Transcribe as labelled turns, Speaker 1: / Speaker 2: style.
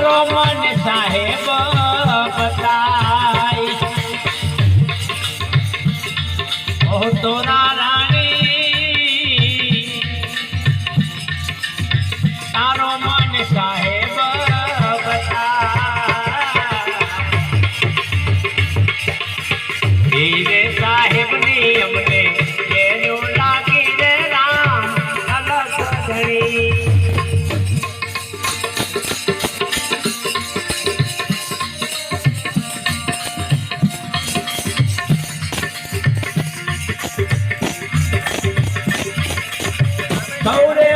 Speaker 1: તારો મન સાહેબ બતાય ઓ તોરા રાણી તારો મન સાહેબ બતાય રે સાહેબ ની અમને કેનું લાગી રે રામ અલગ ધણી Hold it.